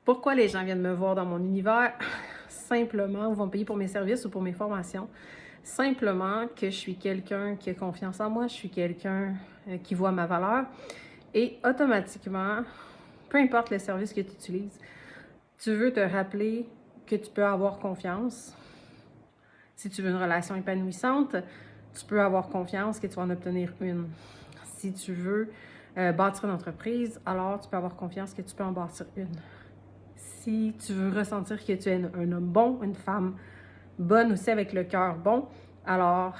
Pourquoi les gens viennent me voir dans mon univers? Simplement, ou vont me payer pour mes services ou pour mes formations. Simplement que je suis quelqu'un qui a confiance en moi, je suis quelqu'un qui voit ma valeur. Et automatiquement, peu importe le service que tu utilises, tu veux te rappeler que tu peux avoir confiance. Si tu veux une relation épanouissante, tu peux avoir confiance que tu vas en obtenir une. Si tu veux bâtir une entreprise, alors tu peux avoir confiance que tu peux en bâtir une. Si tu veux ressentir que tu es un homme bon, une femme bonne aussi avec le cœur bon, alors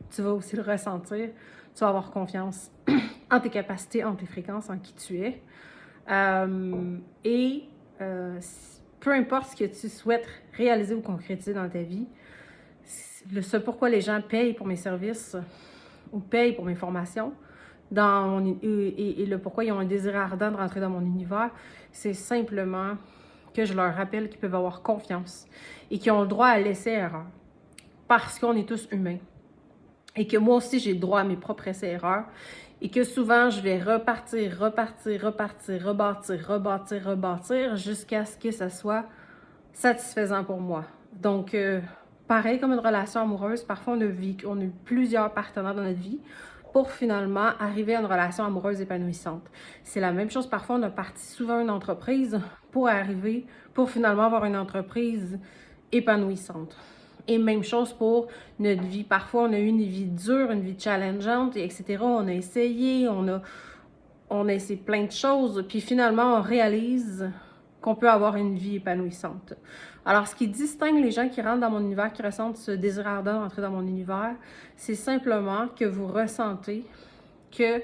tu vas aussi le ressentir. Tu vas avoir confiance en tes capacités, en tes fréquences, en qui tu es. Peu importe ce que tu souhaites réaliser ou concrétiser dans ta vie, ce pourquoi les gens payent pour mes services ou payent pour mes formations, et le pourquoi ils ont un désir ardent de rentrer dans mon univers, c'est simplement que je leur rappelle qu'ils peuvent avoir confiance et qu'ils ont le droit à l'essai-erreur parce qu'on est tous humains et que moi aussi j'ai le droit à mes propres essais-erreurs et que souvent je vais rebâtir jusqu'à ce que ça soit satisfaisant pour moi. Donc, pareil comme une relation amoureuse, parfois on a eu plusieurs partenaires dans notre vie pour finalement arriver à une relation amoureuse épanouissante. C'est la même chose, parfois on a parti souvent une entreprise pour finalement avoir une entreprise épanouissante. Et même chose pour notre vie. Parfois on a eu une vie dure, une vie challengeante, etc. On a essayé, on a essayé plein de choses, puis finalement on réalise qu'on peut avoir une vie épanouissante. Alors, ce qui distingue les gens qui rentrent dans mon univers, qui ressentent ce désir ardent d'entrer dans mon univers, c'est simplement que vous ressentez que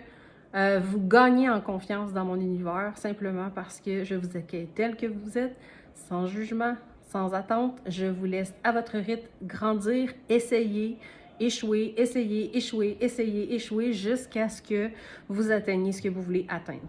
vous gagnez en confiance dans mon univers, simplement parce que je vous accueille tel que vous êtes, sans jugement, sans attente. Je vous laisse à votre rythme grandir, essayer, échouer, essayer, échouer, essayer, échouer, jusqu'à ce que vous atteigniez ce que vous voulez atteindre.